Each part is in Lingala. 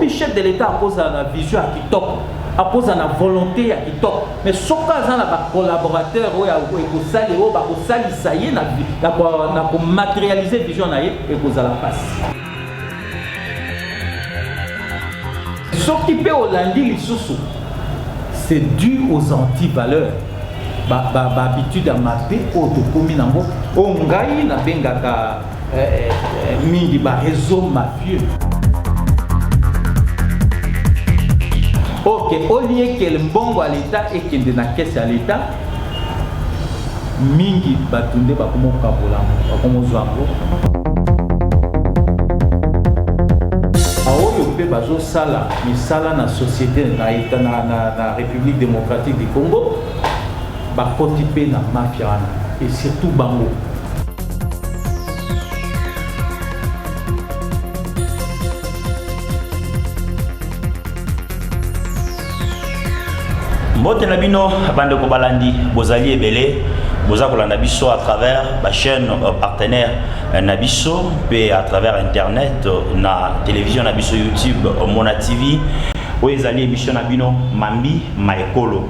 le chef de l'État a posé la vision à Kitoko, a posé la volonté à Kitoko. Mais ce cas là, les collaborateurs, ils ont matérialisé la vision et ils ont la passe. Ce qui peut Hollandi, c'est dû aux antivaleurs. Habitude à mater autocommune nango ongai na bengaka mingi ba réseau mafieux. Ok, au lieu que le mbongo à l'état et qu'il de na caisse à l'état mingi batunde ba komo kabola ba komo zwango aoyo pe bazo sala misala na société na état na République démocratique du Congo. Bakotipé na mafia et surtout bango. Mbote na bino bande ko balandi bozali ebele boza kolanda biso à travers ba chaîne partenaire na biso pe à travers internet na télévision na biso YouTube Mona TV oyezali émission na bino Mambi Maekolo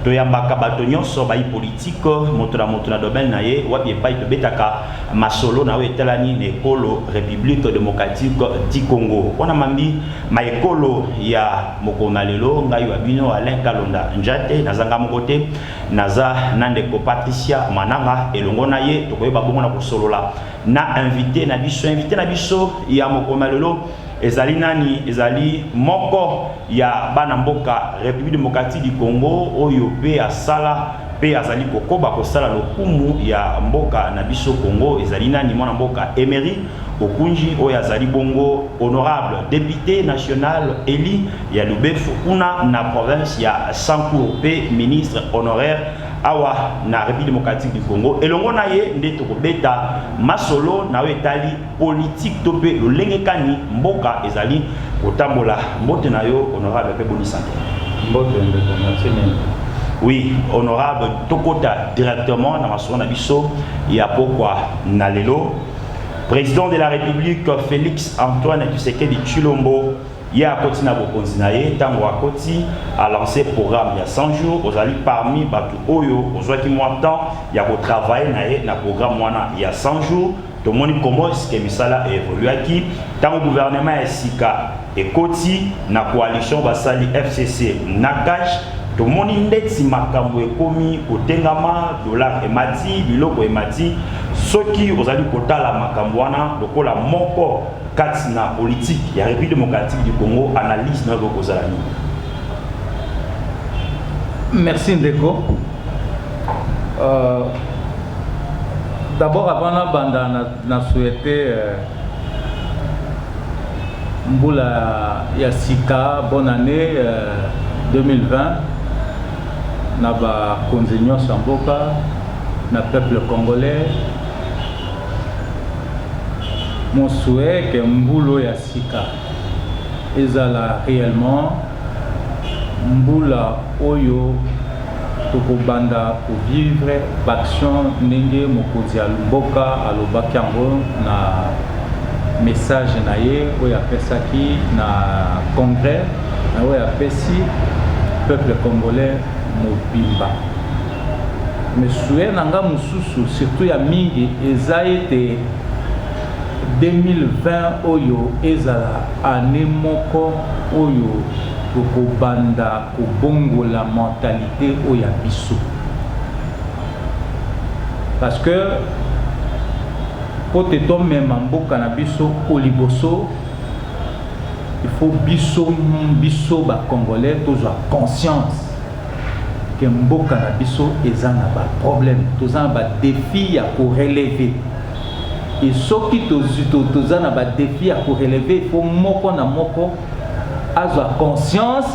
toyambaka bato nyonso bai politique moto na domaine na ye wapi epai tobetaka masolo na etalani na ekolo République démocratique du Congo. Wana Mambi Maekolo ya mokona lelo ngai wa bino Alain Kalonda Njate nazanga mokote naza nandeko Patricia Mananga elongo na ye tokoyeba bongo na kosolola na invité na biso ya mokona lelo ezali nani ezali moko ya bana mboka République démocratique du Congo oyo pe asala pe azali kokoba kosala lokumu ya mboka na biso Congo ezali nani mwana mboka Emery Okunji oyo azali bongo honorable député national élu ya Lubefu kuna na province ya Sankour pe ministre honoraire awa na République démocratique du Congo elongo na ye nde tokobeta masolo na etali politique to pe lolengekani mboka ezali kotambola mbote na yo honorable pe boni santé mbote ndeko merci. Oui, honorable tokota directement na masolo na biso ya pokwa na lelo président de la République Félix Antoine Tshisekedi Tshilombo ya koti na bokonzi na ye tango akoti a lancé programme ya 100 jours ozali parmi batu oyo ozwaki mwa temps ya ko travailler na ye na programme wana ya 100 jours tomoni comment est-ce que misala évoluaki tango gouvernement ya sika ekoti na coalition basali FCC na cash tomoni ndeti makambo ekomi kotengama dollar emati biloko emati soki ozali kotala makambo wana lokola moko kati na politique ya République démocratique du Congo analyse na bokozalani. Merci Ndeko. D'abord avant banda na souhaiter mbula ya sika bonne année 2020 na ba konzinyo samboka na peuple congolais. Mon souhait que Mbulo ya sika ezala réellement Mbula oyo tokobanda ko vivre l'action ndenge mokonzi ya mboka alobaki yango na message na ye oyo apesaki na congrès na oyo apesi peuple congolais mobimba. Mais souhait nanga mususu surtout ya mingi eza ete 2020 oyo ezala année moko oyo tokobanda kobongola mentalité oyo biso parce que pote to même mboka na biso oliboso il faut biso ba congolais tozwa conscience que mboka na biso eza na ba problème toza na ba défi ya ko relever. Et ce qui toza na ba défi à pour relever, il faut moko na moko avoir conscience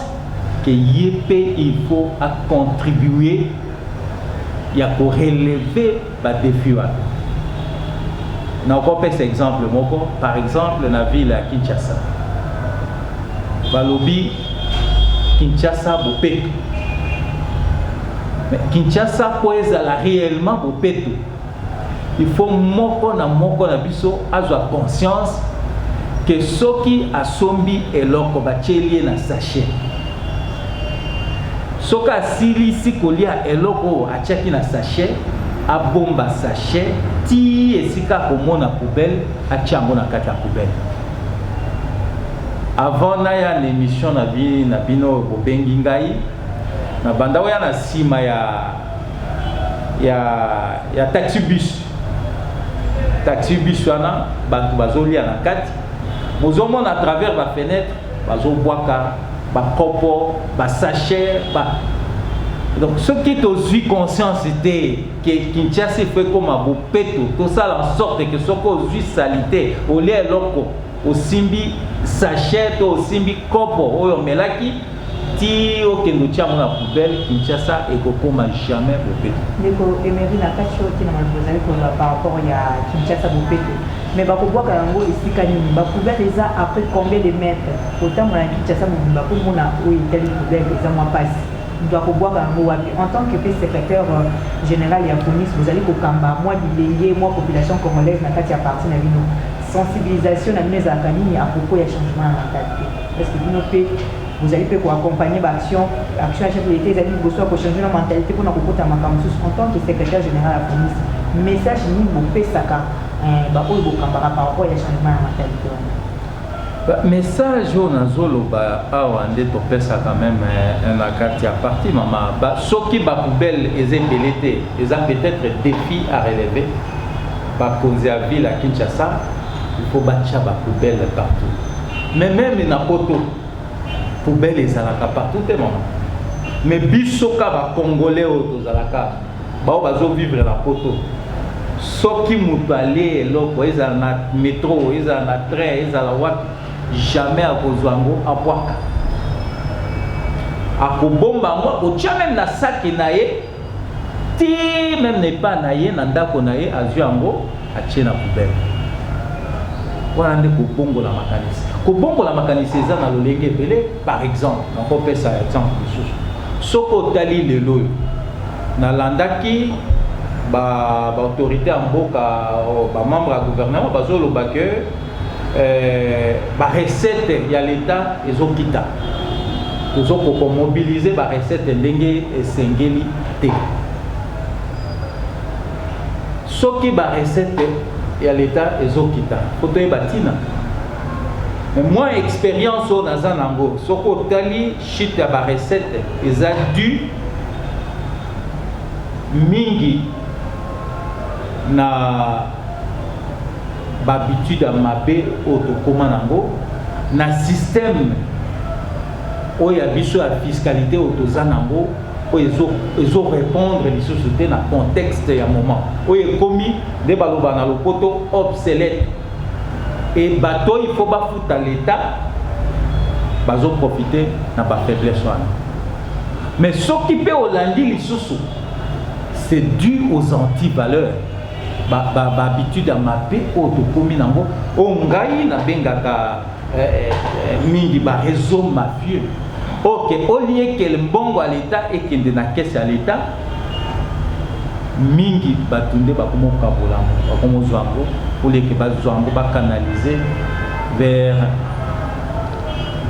que yépé il faut à contribuer ya pour relever ba défi wa. Na encore par exemple moko par exemple na ville à Kinshasa. Balobi Kinshasa bopeto. Mais Kinshasa po ezala réellement bopeto. Il faut moko na biso azwa conscience que soki asombi eloko bachelie na sachet soka asilisi kolia eloko atiaki na sachet abomba sachet ti esika komona poubelle atiango na kati ya poubelle. Avant naya na émission na bino bobengi ngai na banda oya na sima ya taxi bus wana bato bazolia na kati bozomona à travers ba fenêtre bazobwaka ba kopo ba sachet ba. Donc ce qui tozui conscience était que Kinshasa fait comme un beau péto tout ça en sorte que ce qu'on zui salité au lait loko au simbi sachet au simbi kopo oyo melaki ti okendo tia na poubelle Kinshasa et kokoma jamais beau péto. Ndeko Emery na kacho ti na malbozali ko par rapport ya Kinshasa beau péto. Mais ba ko boka yango esika nini ba poubelle eza après combien de mètres autant na Kinshasa mo ba ko mona o itali poubelle eza moi passe. Doit pouvoir en tant que secrétaire général et à police, vous allez au Kamba, moi bilenge, moi population congolaise, na kati ya parti na bino sensibilisation na bino za kanini à propos ya changement na kati. Parce que bino pe vous allez peut accompagner l'action à chef de l'État, ils allaient vous pour changer la mentalité pour nous côté makamsu en tant que secrétaire général à la police. Message ni mo pe saka ba o bo Kamba par rapport ya changement na mentalité. Message au nazoloba awande topesa quand même na carte ya parti mama ba soki ba poubelle ezembelete eza peut-être défi à relever ba konzi ya ville à Kinshasa il faut batcha ba poubelle partout mais même na poto poubelle ezalaka partout te mama mais bisoka ba congolais o tozalaka ba bazo vivre na poto soki mutu ale eloko ezala na métro ezala na train ezala wapi jamais à kozwango à boaka à kobomba moi au tia même na sac naie ti même n'est pas naie na ndako naie azuango a tie na poubelle voilà ndeko bongo la makanisi eza na lolenge belé par exemple on peut faire ça exemple soko tali lelo na landaki ba autorité en boka ba membre à gouvernement bazolo ba que ba recette ya l'état ezokita tozoko mobiliser ba recette ndenge esengeli te soki ba recette ya l'état ezokita foto e batina mais moi expérience au nazanango soko tali chute ya ba recette eza dû mingi na habitude à mabe autocomanango na système où il y a biso à fiscalité autozanango où ils ont répondre les sociétés dans contexte et moment où il est commis des baloba na lopoto obsolète et bateau il faut pas foutre à l'état bazo profiter na ba faiblesse mais ce qui peut holandi les sous c'est dû aux antivaleurs habitude à mapper autocomi nango ongai na bengaka mingi ba réseau mafieux ok au lieu que le mbongo à l'état et kende na caisse à l'état mingi batunde bakomo kabolango bakomo zwango pour les que bazwango ba canaliser vers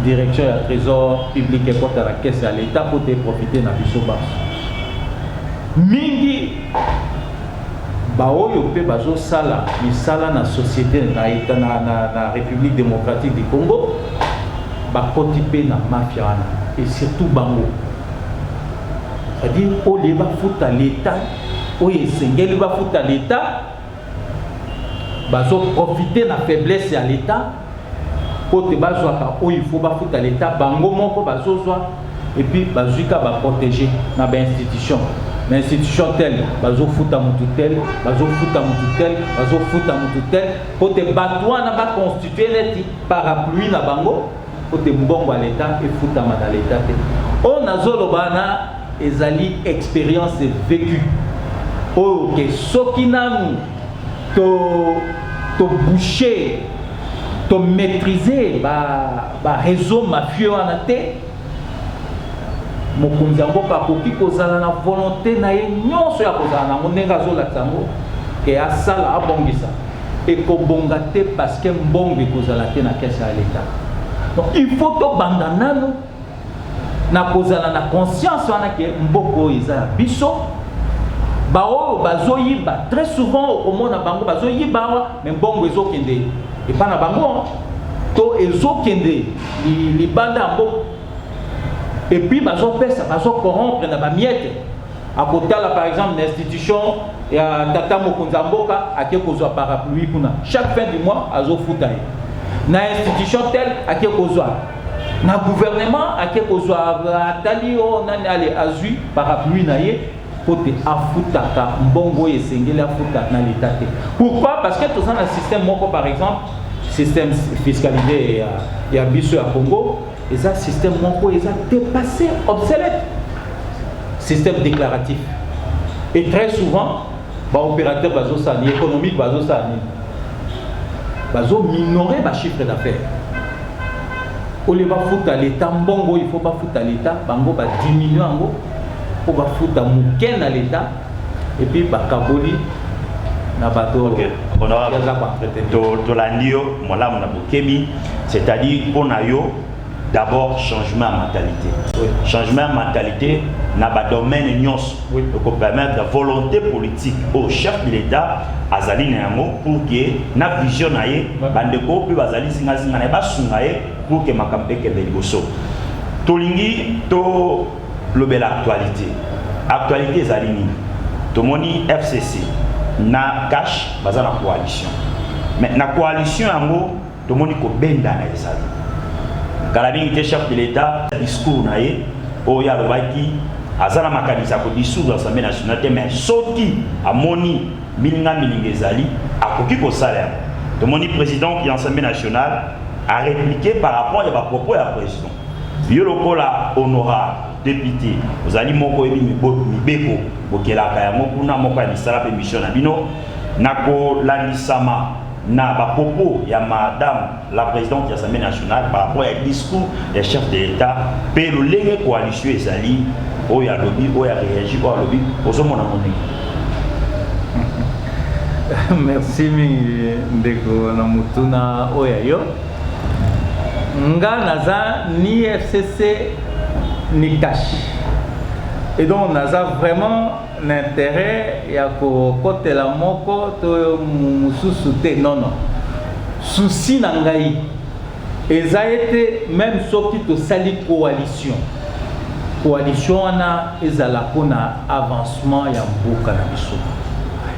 direction du trésor public et porte à la caisse à l'état pour te profiter na biso bas mingi baoyo pe bazo sala misala na société na état na République démocratique du Congo ba kotipe na mafia et surtout bango c'est-à-dire au lieu ba futa l'état au esengeli ba futa l'état bazo profiter na faiblesse ya l'état pour te bazwa ka o il faut ba futa l'état bango moko bazo zwa et puis bazuka ba protéger na ba institution. L'institution telle, bazo futa mutu tel, bazo futa mutu tel, bazo futa mutu tel, pour te battre na ba constituer net parapluie na bango, pour te mbongo à l'état et futa ma dans l'état. On a zolobana ezali expérience vécue. Oh que sokinam to boucher, to maîtriser ba réseau mafieux en até. Mokonzi yango bakoki kozala na volonté na ye nyonso ya kozala nango ndenge azolakisa yango ke asala abongisa ekobongate parce que mbongo ekozala te na kese ya l'État. Donc il faut to banda nano na kozala na conscience wana ke mboko eza ya biso bao bazoyiba très souvent okomona bango bazoyiba mais mbongo ezokende epa na bango to ezokende libanda mboko et puis bazopesa bazocorrompre na bamiete akotala par exemple l'institution ya tata mokonza mboka ake kozwa parapluie kuna chaque fin du mois azofuta ye na institution telle ake kozwa na gouvernement ake kozwa atali o nani ale azui parapluie na ye pote afutaka mbongo esengeli afuta na l'état te. Pourquoi? Parce que tout ça un système moko par exemple système fiscalisé ya biso ya Congo et ça système moko est dépassé obsolète système déclaratif et très souvent ba opérateur bazo sani économique bazo sani bazo minorer ba chiffre d'affaires. Au lieu ba futa l'état mbongo il faut pas futa l'état bango ba diminuer ngo pour ba futa muken à l'état et puis ba kaboli na bato honorable to landio mola mona bokemi c'est-à-dire pour na yo d'abord changement de mentalité. Oui. Changement de mentalité na ba domaine nyos oui. Pour permettre la volonté politique au chef de l'État azali na yango pour que na vision na ye bandeko pe bazali singa singa na ba sunga ye pour que makampe ke beliboso. Tolingi to lobela actualité ezali ni tomoni FCC na cash baza na coalition mais na coalition yango tomoni ko benda na ezali Kalabing était chef de l'État, discours naïe, oya lobaki, azana makanisa ko dissoudre l'Assemblée nationale, mais soti a moni milinga milingezali, a koki ko salaire. De moni président qui l'Assemblée nationale a répliqué par rapport à propos à la président. Yoloko la honorable député, vous allez moko ebi mibeko, bokela kaya moko na moko ya misala pe mission na bino, nako lanisama. Na ba propos ya madame la présidente de l'Assemblée nationale par rapport au discours des chefs de l'État pe le lenge coalition ezali oya lobby oya réagi oya lobby ozomona moni. Merci mingi ndeko na mutuna oya yo nga naza ni FCC ni cash et donc naza vraiment l'intérêt ya côté la moko to mususu te non souci na ngai eza été même soki to sali coalition wana ezala pona avancement ya mboka na biso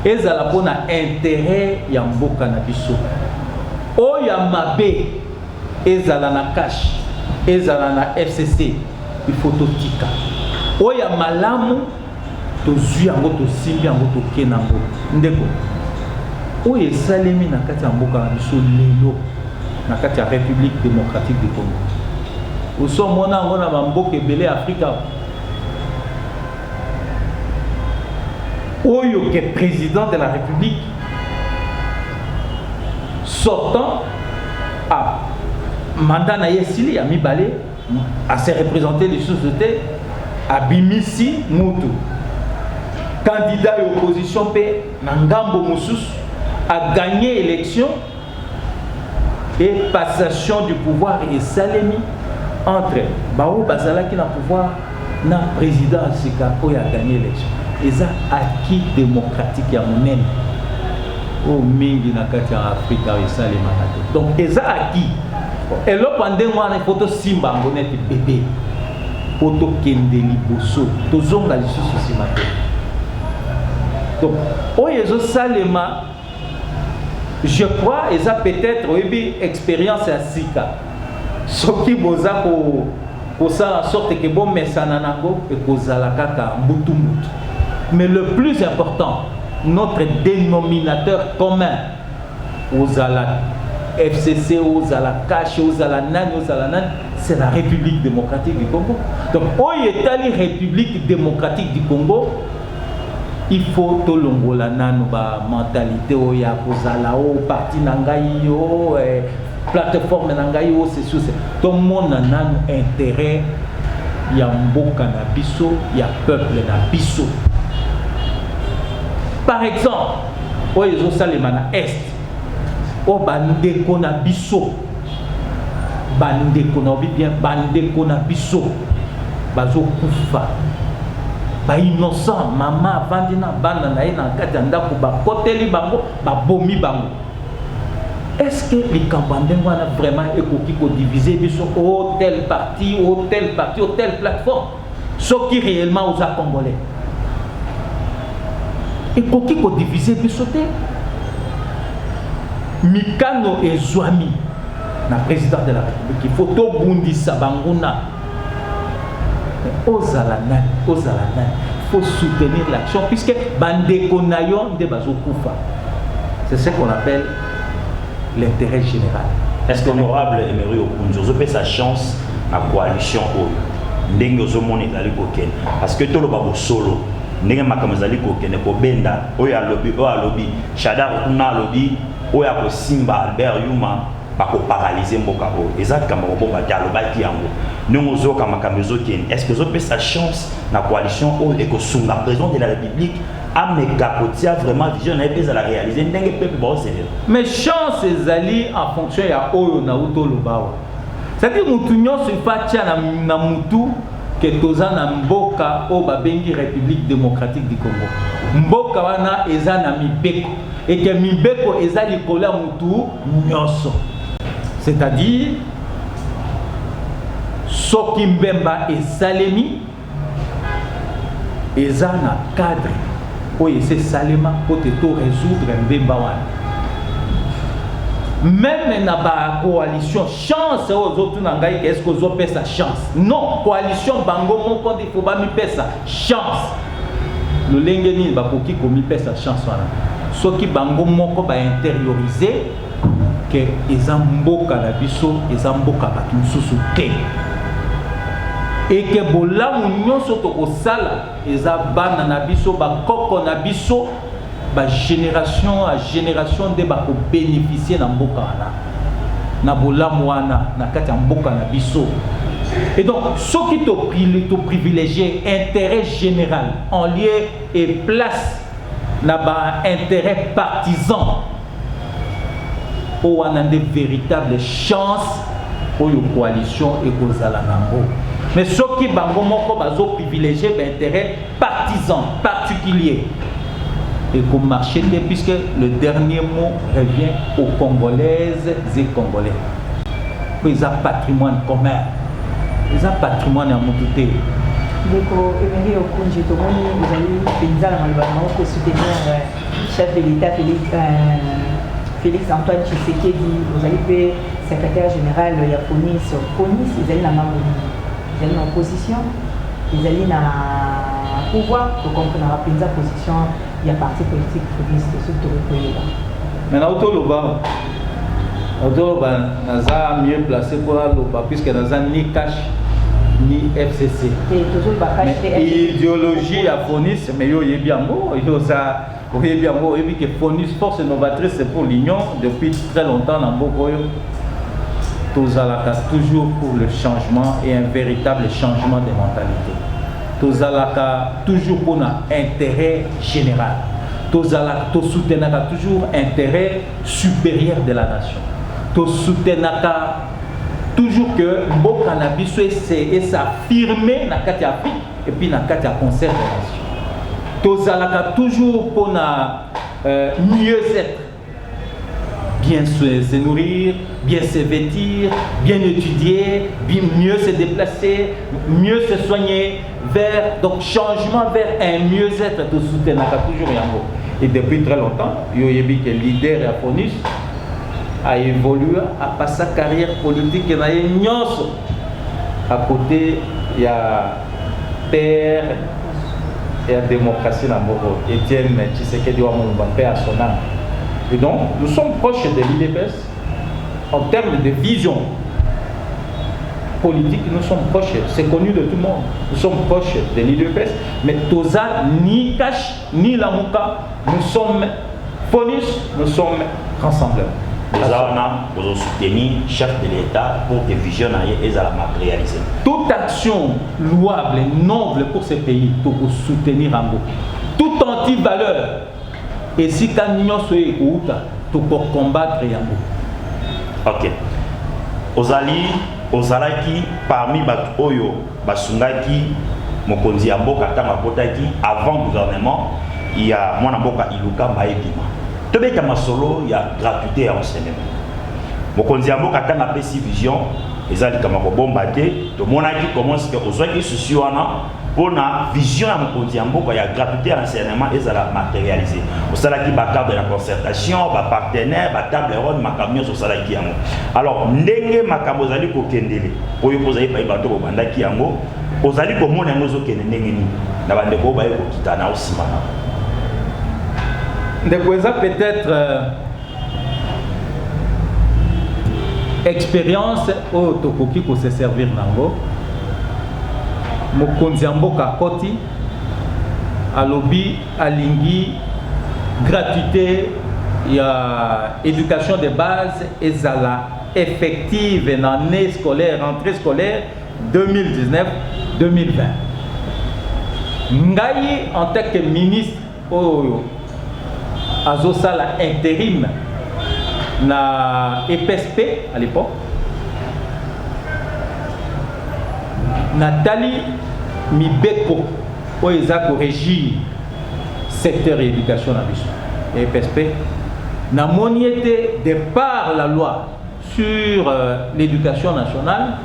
ezala pona intérêt ya mboka na biso oya mabe ezala na cash ezala na FCC il faut to tika oya malamu tozwi yango tosimbi yango tokena yango ndeko oyo esalemi na kati ya mboka na biso lelo na kati ya République démocratique du Congo osomona yango na bamboka ebele ya Afrika oyo ke président de la République sortant à mandat na yesili ya mibale à se représenter les sociétés à bimisi mutu candidat et opposition pe Nangambo Moussous a gagné élection et passation du pouvoir et salemi entre Bao Bazala qui n'a pouvoir na président Sika qui a gagné l'élection et ça acquis démocratique ya monene au mingi na kati ya Afrika et salema donc et ça acquis et là pendant moi il faut to simba ngonete bébé poto kendeli boso to zonga lisusu simate. Donc, oyezo salema, je crois, et ça peut-être une expérience à Sika. Ce qui boza pour ça en sorte que bon mesananango et kozala kaka mbutu mbutu. Mais le plus important, notre dénominateur commun aux ala FCC, aux ala cash, aux ala nan, c'est la République démocratique du Congo. Donc, oyetali République démocratique du Congo. Il faut to longola nanu ba mentalité o ya kozala o parti nangai o plateforme nangai o c'est sûr tout le monde nanu intérêt ya mboka na biso ya peuple na biso. Par exemple o ezo salema na est o bandeko na biso bandeko na bien bandeko na biso bazo kufa ba innocent mama avandi na bana na ye na kati ya ndako bakoteli bango babomi bango. Est-ce que les campagnes wana vraiment ekoki ko diviser biso au tel parti au tel parti au telle plateforme ce qui réellement aux Congolais ekoki ko diviser biso te mikano ezwami na président de la République il faut to bundisa banguna ozala nani il faut soutenir l'action puisque bandeko na yo nde bazokufa. C'est ce qu'on appelle l'intérêt général. Est-ce que l'honorable Emery Okunjo a sa chance à la coalition ndenge ozomona ezali kokende parce que tolo babo solo ndenge makambo ezali kokende ko benda oyo alobi Shadar kuna alobi oyo akosimba Albert Yuma bako paralyser mboka oyo ezakama bomba dialogue baki yango ndenge ozoka makambo ezokende. Est-ce que ozope sa chance na coalition oyo ekosunga président de la République a mégapotia vraiment vision na epeza la réaliser ndenge peuple ba osele mais chance ezali en fonction ya oyo na uto lobawa. C'est-à-dire mutu nyonso ifatia na mutu ke toza na mboka o babengi République démocratique du Congo. Mboka wana eza na mibeko et que mibeko eza likolo ya mutu nyonso. C'est-à-dire soki mbemba esalemi eza na cadre oyo ese salema po te to résoudre mbemba wana. Même na ba coalition chance aux autres nangai est-ce que zo pesa chance non coalition bango moko il faut ba mi pesa chance le lengeni ba koki ko mi pesa chance wana soki bango moko ba intérioriser que ezamboka na biso ezamboka batu mususu te et que bolamu nyonso to kosala eza bana na biso ba koko na biso ba génération à génération de ba ko bénéficier na mboka wana na bolamu wana na kati ya mboka na biso. Et donc ce qui te privilégié intérêt général en lieu et place na ba intérêt partisan o wana de véritable chance pour une coalition et kozala nango. Mais ce qui bango moko bazo privilégié ba intérêt partisan particulier et comme marché puisque le dernier mot revient aux Congolaises et Congolais. Ils ont patrimoine commun, ils ont patrimoine à monter. Donc, Emery Okunjo, vous allez pénaliser la malheureusement pour soutenir le chef de l'État Félix Antoine Tshisekedi. Vous allez faire secrétaire général de la FONIS. FONIS, ils allaient dans l'opposition, ils allaient dans le pouvoir, donc on peut rappeler la position. Il y a parti politique FONIS de ce territoire. Maintenant, Autoloba, Naza mieux placé pour Loba, puisque Naza ni cash ni FCC. Mais idéologie à FONIS, mais il y a bien beau, il y a bien beau, et puis que FONIS, force novatrice, c'est pour l'Union depuis très longtemps dans Bokoyo. Tozalaka toujours pour le changement et un véritable changement de mentalité. Tozalaka toujours pour un intérêt général. Tozalaka soutenaka toujours intérêt supérieur de la nation. Soutenaka toujours que Mboka na biso et s'affirmer na kati Afrique et puis na kati concert de nation. Tozalaka toujours pour mieux être, bien se nourrir, bien se vêtir, bien étudier, mieux se déplacer, mieux se soigner, vers donc changement vers un mieux-être de soutenir toujours yango. Et depuis très longtemps, Yoyebi qui est leader à FONIS a évolué, a passé sa carrière politique et à côté il y a père et la démocratie dans Moro, Étienne Tshisekedi Wamouba, père à son âme. Et donc, nous sommes proches de l'IDPS en termes de vision politique, nous sommes proches, c'est connu de tout le monde. Nous sommes proches de l'IDPS, mais Toza, ni Cash, ni Lamouka, nous sommes FONIS, nous sommes rassembleurs. Nous avons soutenu le chef de l'État pour que vision et la matérialiser. Toute action louable et noble pour ce pays, pour soutenir un mot. Toute anti-valeur. Et si Kanyon soit écouté, pour combattre yango. Ok. Ozalaki parmi bat oyo basungaki mokonzi ya mboka tanga botaki avant gouvernement, il y a mwana mboka Iluka Maebima. Tobeka masolo ya gratuité ya enseignement. Mokonzi ya mboka tanga pesi vision ezali kama ko bomba te, to monaki comment est-ce que ozwaki souci wana pona vision ya mokonzi ya mboka ya gratuité ya enseignement ezala matérialisé. Osalaki ba cadre de concertation, ba partenaire, ba table ronde makamio osalaki yango. Alors ndenge makambo zali ko kendele, oyo pozali pa bato ko bandaki yango, ozali ko mona yango zo kende ndenge ni na bande ko ba ko kitana osimana. Ndeko eza peut-être expérience oyo tokoki ko se servir nango. Mokonzi ya mboka koti alobi alingi gratuité ya éducation de base ezala effective en année scolaire, rentrée scolaire 2019-2020. Ngai en tant que ministre oyo azosala intérim na EPSP à l'époque, Nathalie Mibeko oyo eza ko régir secteur éducation na biso EPSP na moni ete de par la loi sur l'éducation nationale,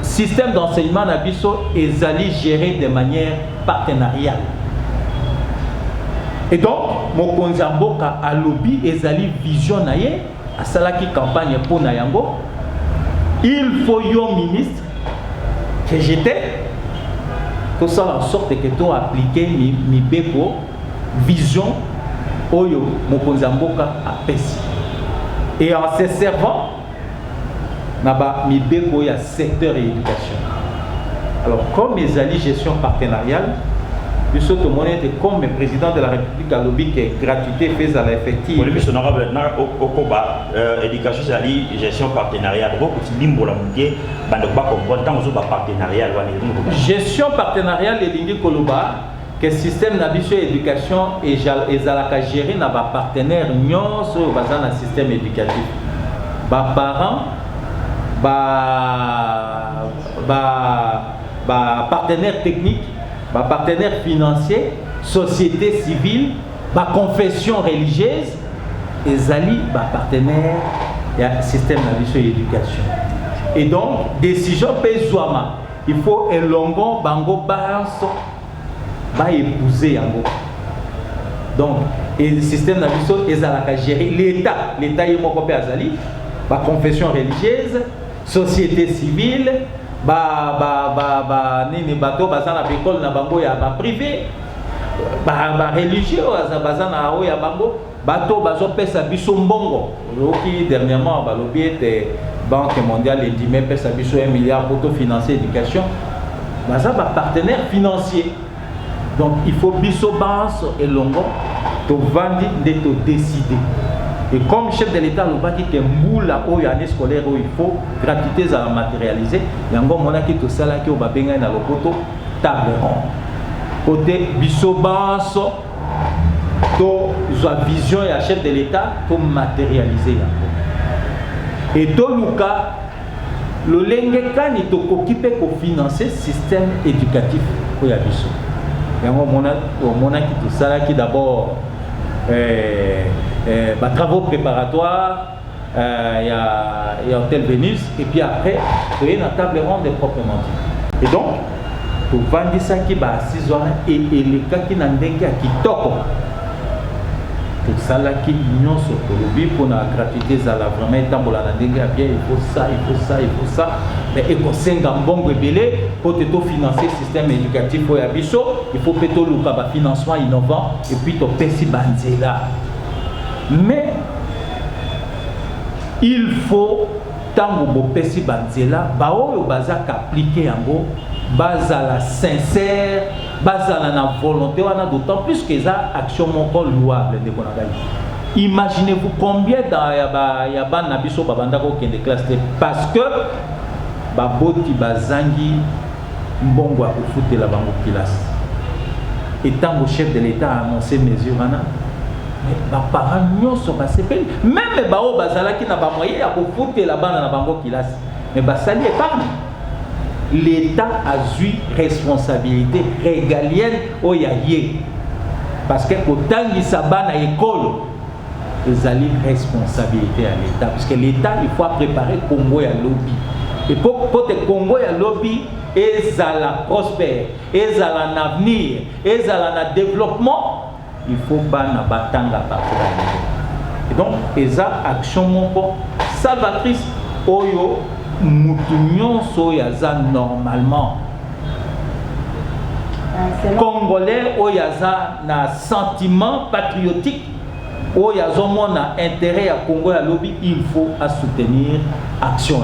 système d'enseignement na biso ezali géré de manière partenariale. Et donc mokonzi ya mboka alobi ezali vision na ye asalaki campagne pour na yango. Il faut yo ministre que j'étais tout ça en sorte que tu appliqué mi beko vision oyo mokonzi ya mboka apesi. Et en se servant naba mi beko ya secteur et éducation. Alors comme ezali gestion partenariale, biso to monete comme le président de la République a lobby que gratuité fait à l'effectif. Pour le biso honorable na okoba éducation c'est gestion partenariale. Beaucoup de limbo la muté bande ba comprendre tant ozo ba partenariale wana. Gestion partenariale et lingi koloba que système na biso éducation et ezalaka gérer na ba partenaire nyonso bazana système éducatif. Ba parents ba partenaire technique, ba partenaire financier, société civile, ba confession religieuse, ezali ba partenaire ya système na biso éducation. Et donc décision pezwama, il faut elongo bango baso ba épouser yango. Donc et le système na biso ezalaka gérer l'état yemoko pe azali ba confession religieuse, société civile, nini bato bazana école na bango ya ba privé, ba religieux bazana o ya bango bato bazo pesa biso mbongo. Loki dernièrement balobi ete Banque mondiale estimé pesa biso 1 milliard pour financer l'éducation. Baza ba partenaire financier. Donc il faut biso baso et longo to vandi de to décider. Et comme chef de l'État, nous avons dit que moula ou année scolaire où il faut gratuité à matérialiser. Yango mona ki to sala ki o babenga na lopoto table ronde. Côté bisobaso to za vision ya chef de l'État pour matérialiser yango. Et to luka le lenge kani to occupé ko financer système éducatif ko ya biso. Yango mona ki to sala ki d'abord travaux préparatoires, il y a Hôtel Vénus, et puis après, il y a une table ronde proprement dit. Et donc, pour vendre ça qui va 6 ans, et les cas qui n'ont pas qui toquent, tout ça là qui union sur le but pour la gratuité, ça là vraiment étant pour la bien, il faut ça, il faut ça, il faut ça. Mais il faut 5 bon rebelle pour te financer le système éducatif pour Yabiso, il faut plutôt le financement innovant et puis tu pesi banzela. Mais il faut tango bo pesi banzela ba oyo bazaka appliquer yango bazala sincère bazala na volonté wana d'autant plus que ça action moko louable de konagai. Imaginez-vous combien dans ya ban na biso babanda ko kende classe parce que baboti bazangi mbongo a kufutela bango classe. Et tango chef de l'État a annoncé mesure wana mais parents nyonso basepeli même bao bazalaki na ba moyen ya kofutela bana na bango kilasi mais basali épargne. L'État a eu responsabilité régalienne au yaye parce que kotangisa bana école ils ont responsabilité à l'État parce que l'État il faut préparer Congo ya lobby et pour te Congo ya lobby ezala prospère ezala na avenir ezala na développement il faut bana batanga partout et donc eza action moko salvatrice oyo mutu nyonso yaza normalement congolais oyo yaza na sentiment patriotique oyo yazomona intérêt ya Congo ya lobby il faut à soutenir action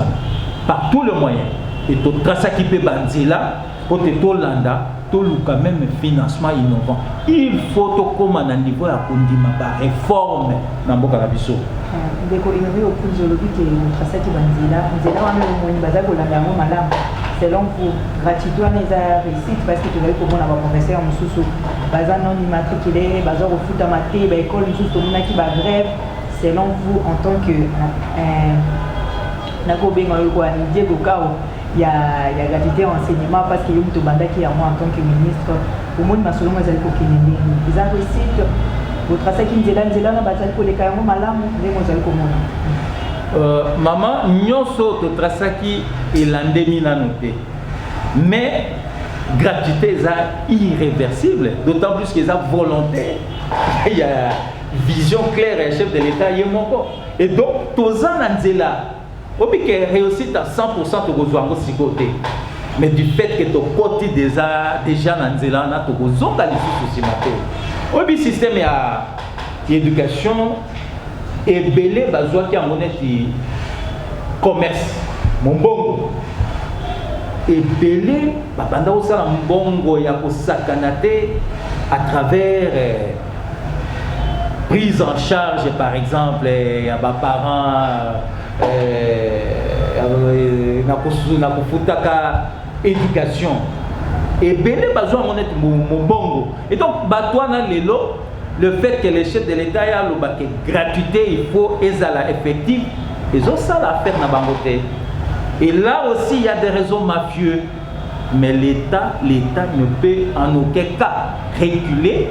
par tous les moyens et to trasaki pe banzela pour te tolanda toluka même financement innovant il faut to koma na niveau ya kondima ba réforme na mboka na biso ndeko inové au plus lobby que trasaki banzela nzela wana moni baza kolanda yango malamu selon vous gratuité wana eza réussite parce que tozali komona baprofesseur mosusu baza non immatriculé baza kofutama te baekole mosusu tomonaki bagrève selon vous en tant que nakobenga oyo kwa Diego Kao ya gratuité enseignement parce que yo muto bandaki ya moi en tant que ministre omoni masolo ezali kokende ndeni eza réussite botrasaki nzela na bazali koleka yango malamu ndenge ozali komona. Maman nyonso totrasaki elandemi nano te mais gratuité eza irréversible d'autant plus qu'ils ont volonté il y a vision claire et chef de l'État yemoko et donc toza na nzela obi que réussite à 100% tokozwango sikote mais du fait que to côté déjà na nzela na tokozonga lisusu simate obi système ya éducation ebele bazwaki yango neti commerce mombongo ebele babanda kosala mbongo ya kosakana te à travers prise en charge par exemple ya baparents na kofutaka éducation ebele bazwa yango neti mombongo et donc batwana lelo le fait que les chefs de l'État y a le gratuité il faut ezala effectif ils ont ça à faire na bangote et là aussi il y a des réseaux mafieux mais l'État ne peut en aucun cas reculer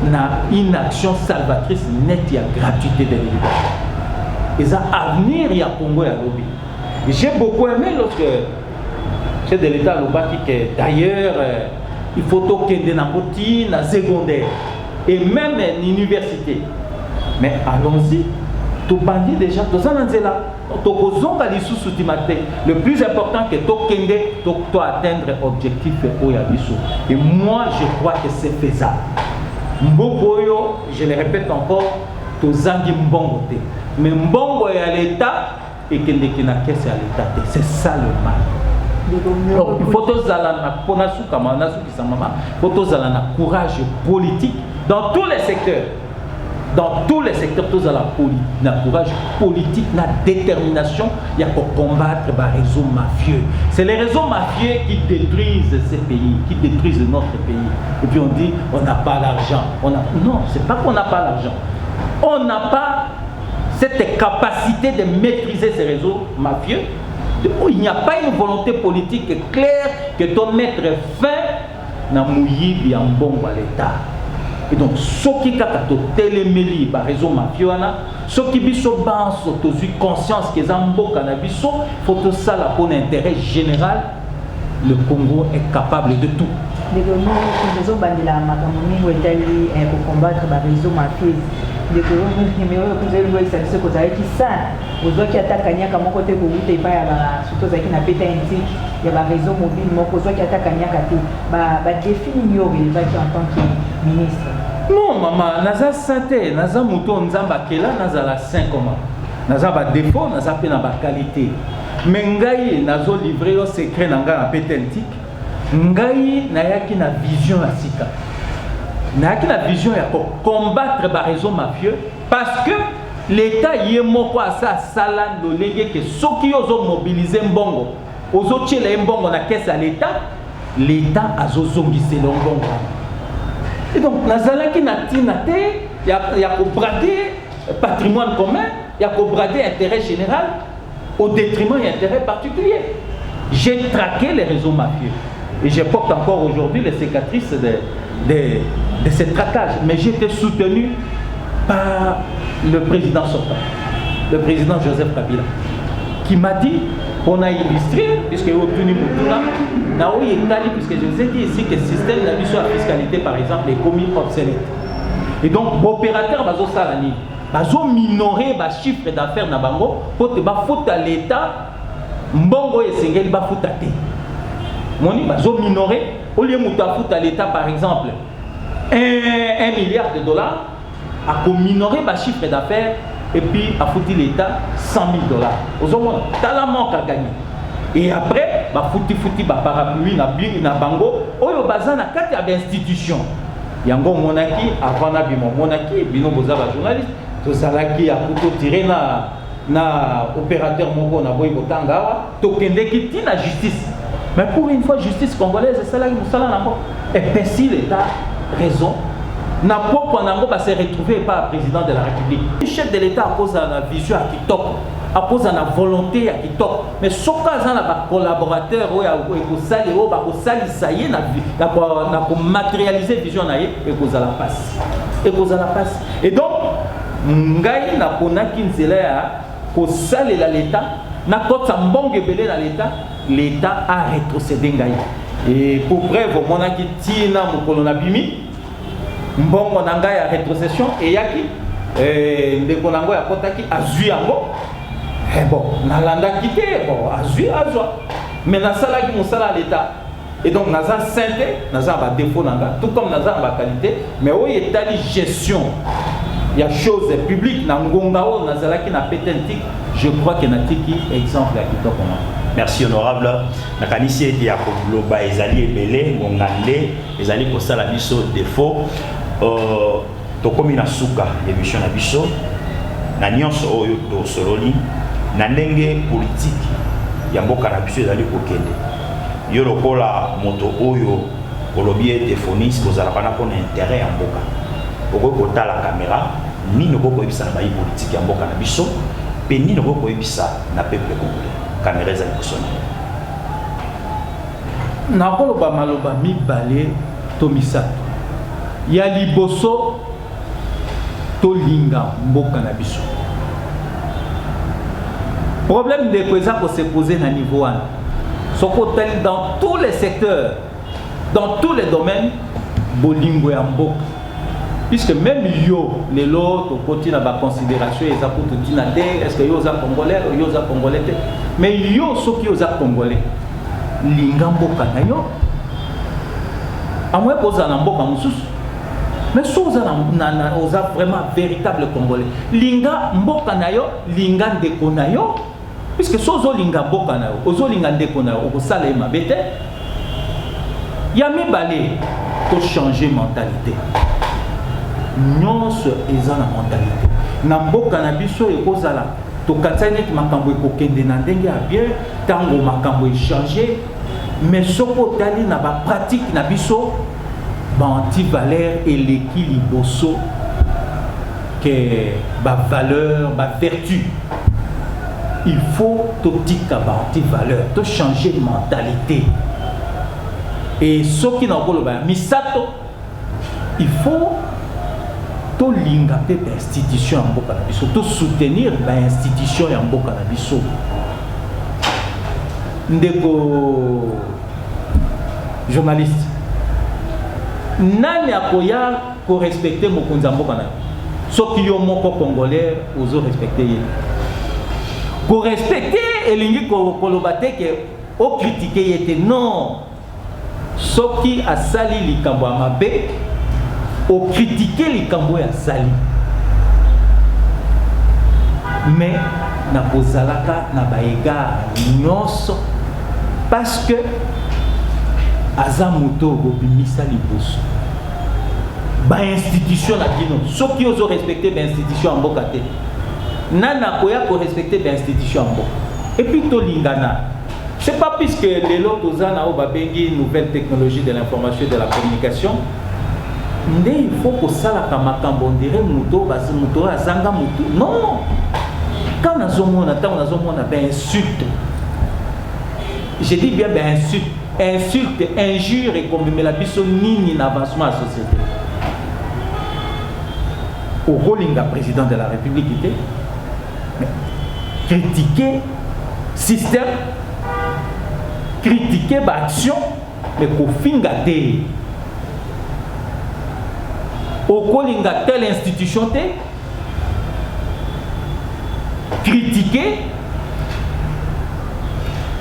na une action salvatrice nette ya gratuité de l'éducation ils ont avenir ya Congo ya lobby j'ai beaucoup aimé lorsque chef de l'État lobaki que d'ailleurs il faut tokende na koti na secondaire et même l'université mais allons-y to bandi déjà toza na nzela tokozonga lisusu timate le plus important que tokende to atteindre objectif oya biso et moi je crois que c'est faisable mbokoyo je le répète encore tozangi mbongo te mais mbongo ya l'État et que na caisse ya l'État c'est ça le mal. Donc, il faut tous aller na courage politique dans tous les secteurs. Dans tous les secteurs, tous na courage politique, na détermination, il y a pour combattre les réseaux mafieux. C'est les réseaux mafieux qui détruisent ces pays, qui détruisent notre pays. Et puis on dit, on n'a pas l'argent. Non, c'est pas qu'on n'a pas l'argent. On n'a pas cette capacité de maîtriser ces réseaux mafieux. Il n'y a pas une volonté politique claire que de mettre fin à mouiller en bon à l'État. Et donc, ce qui est téléméli par réseau mafieux, ce qui est conscience que Zambo cannabis, faut que ça pour l'intérêt général, le Congo est capable de tout. Les réseaux pour combattre les réseaux mafieux. Les réseaux qui sont qui attaquent à mon côté pour vous surtout avec une pétantique, il y a un réseau mobile, mon qui attaque à définir en tant que ministre. Non, maman, naza santé, naza mouton nzamba kela, naza la 5 comment. Naza ba défaut, naza pe na ba qualité. Mais ngai nazo livrer au secret nanga na pétantique. Ngai nayaki na vision à sika. Nayaki na vision ya combattre les réseaux mafieux parce que l'État y est moko à ça salan do lenge que ceux qui ont mobilisé mbongo, ozo tchela mbongo na caisse à l'État a zo zongise mbongo. Et donc, nazalaki natinate, il y a qu'au brader patrimoine commun, il y a qu'au brader intérêt général au détriment et intérêt particulier. J'ai traqué les réseaux mafieux et je porte encore aujourd'hui les cicatrices de ces traquages. Mais j'ai été soutenu par le président sortant, le président Joseph Kabila, qui m'a dit, on a illustré, puisque obtenu puisque je vous ai dit ici que le système d'abus sur la fiscalité, par exemple, est commis obsolète. Et donc, l'opérateur va salani, va minorer le chiffre d'affaires na bango pour te foutre à l'État, mbongo et sengeli va foutre à te. Moni va minorer, au lieu de foutre à l'État, par exemple, 1 milliard de dollars, à minorer le chiffre d'affaires et puis à foutre l'État 100 000 $. Aux hommes, t'as la manque à gagner. Et après, bah fouti parapluie na bango, oyo bazana kati ya institution. Yango monaki avant na bimo monaki bino bozaba journaliste, to salaki a kuto tirer na opérateur moko na boy botanga, to kende kiti na justice. Mais pour une fois justice congolaise, c'est là que nous sommes là. Et si l'État raison n'a pas va se retrouver par le président de la République. Le chef de l'État a posé la vision à qui top, a posé la volonté à qui top. Mais ce cas là, collaborateur ou sali ou sali ça y est, n'a matérialiser vision na et cause à la passe. Et cause à la passe. Et donc ngai na pona kinzela ko sali l'État, na kota mbonge belé dans l'État a rétrocédé ngai. Et pour preuve mon aki tina mokolo na bimi mbongo nanga ya rétrocession et yaki ndeko nango ya kotaki azui yango bon nalanda kité bon azui azwa mais nasala ki musala l'État et donc naza sainté naza ba défaut nanga tout comme naza ba qualité mais o etali gestion il y a choses publiques na ngonga o nazala ki na petentik je crois que natiki exemple ya kitoko na. Merci honorable. Nakanisi eti ya koloba ezali ebele ngongande ezali kosala biso défaut tokomi na suka émission na biso na nyonso oyo tosololi na ndenge politique ya mboka na biso ezali kokende yo lokola moto oyo olobi ete fonisi kozala pana mpona intérêt ya mboka okoki kotala caméra nini okoki koyebisa na bayi politique ya mboka na biso mpe nini okoki koyebisa na peuple congolais. Caméra ezali kosona nakoloba maloba mibale to misato ya liboso tolinga mboka na biso. Problème de quoi ça pour se poser na niveau 1 soko tel dans tous les secteurs, dans tous les domaines bolingo ya mboka, puisque même yo les autres côté na ba considération et ça pour tout tina est-ce que yo za congolais ou yo za congolais mais yo ceux qui za congolais linga mboka na yo amwe poza na mboka mususu mais soza na oza vraiment véritable congolais linga mboka na yo linga ndeko na yo, puisque sozo linga mboka na yo ozo linga ndeko na yo okosala mabete ya mibale to changer mentalité. Nyonso eza na mentalité na mboka na biso ekozala tokatisa neti makambo ekokende na ndenge ya bien ntango makambo echange mais soko otali na bapratique na biso baantivaleur eleki liboso ke bavaleur bavertu. Il faut totika baantivaleur to changer mentalité et soki na koloba misato il faut to linga pe institution en mboka na biso to soutenir ba institution ya mboka na biso. Ndeko journaliste nani akoya ko respecter mokonza mboka na soki yo moko congolais ozo respecter ye ko respecter elingi ko kolobate ke o critiquer yete non soki asali likambo ya mabe au critiquer les cambo ya sali mais na kozalaka na baega nyonso parce que azamuto bobimisa liboso ba institution na kino soki ozo respecter ba institution en mboka te nana koya ko respecter ba institution en mboka et puis to lingana. C'est pas puisque les lots aux ana au babengi nouvelle technologie de l'information et de la communication il faut que ça la makambo ndire muto basi muto azanga muto non quand on a ben insulte je dis bien ben insulte injure et comme me la biso nini n'avancement à la société au Rolinga président de la République était critiquer système critiquer l'action mais qu'au fin gâté au Rolinga telle institution critiquer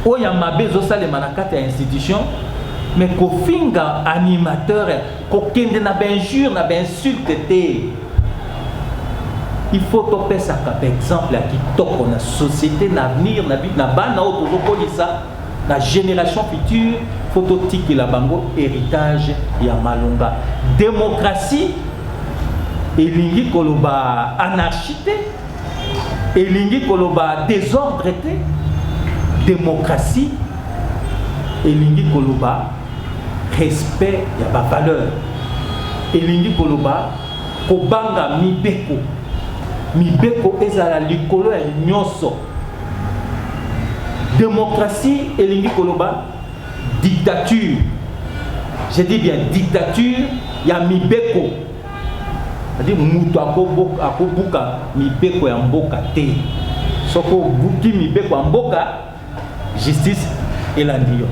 où il y a ma besoin de manakate institution mais qu'au fin animateur qu'aucun de n'a injure n'a insulte il faut topper ça comme exemple à qui top on a société l'avenir na vie na bana autour ça la génération future phototique la bango héritage ya malonga démocratie elingi koloba anarchie elingi koloba désordre démocratie elingi koloba respect ya ba valeur elingi koloba kobanga mibeko ezala likolo ya nyonso démocratie elingi koloba dictature je dis bien dictature ya mibeko c'est-à-dire mutu akobuka mibeko ya mboka te soko buki mibeko ya mboka justice elandi yo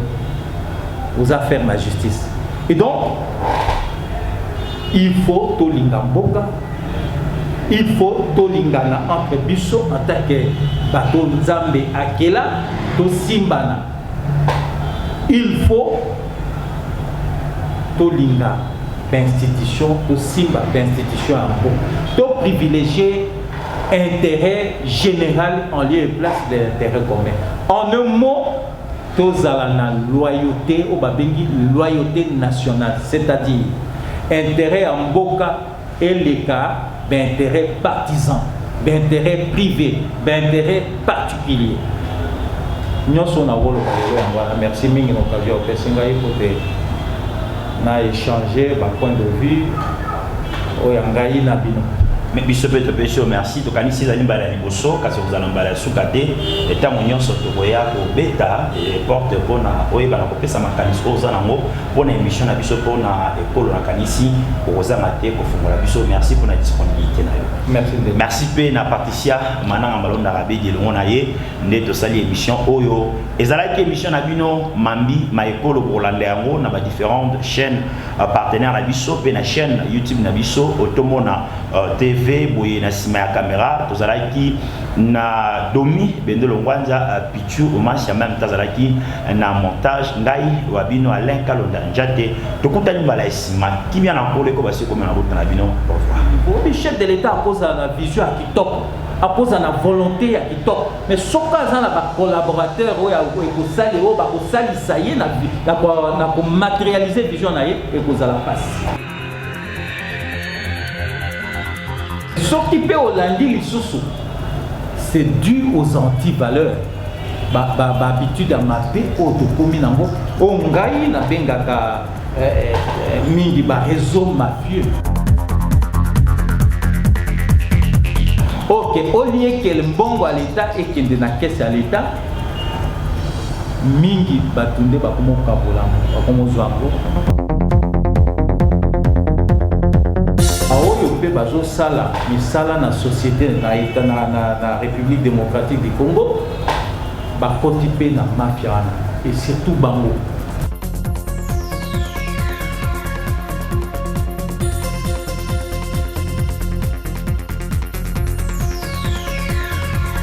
aux affaires la justice et donc il faut tolinga mboka il faut tolingana entre biso en tant que bato nzambe akela to simbana il faut tolinga d'institution to simba d'institution en mboka to privilégier intérêt général en lieu et place de l'intérêt commun en un mot tozala na loyauté au babengi loyauté nationale c'est-à-dire intérêt en mboka et les cas d'intérêt partisan, d'intérêt privé, d'intérêt particulier. Nous sommes à merci mingi l'occasion na échanger ba point de vue au yangai na bino. Mais biso peut te merci to kanisi za limbala liboso kasi vous allez mbala sukate et ta monyon soto boya ko beta et porte bona oyeba na kopesa makanisi oza nango pona émission na biso pona ekolo na kanisi oza mate ko fungola biso merci pour la disponibilité na yo merci pe na Patricia mananga malonda rabi de lona ye ndeto sali émission oyo ezalaki émission na bino mambi ma ekolo bolande yango na ba différentes chaînes partenaires na biso pe na chaîne YouTube na biso otomona TV boye na sima ya caméra tozalaki na domi bendelo ngwanza pichu omansi ya même tazalaki na montage ngai wabino Alain Kalonda njate tokutani mbala sima kimia na kole ko basi ko mena bota na bino au revoir. Le chef de l'État pose la vision à kitop pose la volonté à kitop mais soka za na ba collaborateur o ya ko sali o ba ko sali saye na ko matérialiser vision na ye et ko za la passe. S'occuper au lundi, c'est dû aux antivaleurs. Habitude à mater au document. On gagne na bengaka mingi ba réseau mafieux. Ok, au lieu que le mbongo à l'État et qu'il y ait une caisse à l'État, mingi batunde ba komo kabola, ba komo zwango. Bazo sala misala na société na République démocratique du Congo ba kotipe na mafia et surtout bango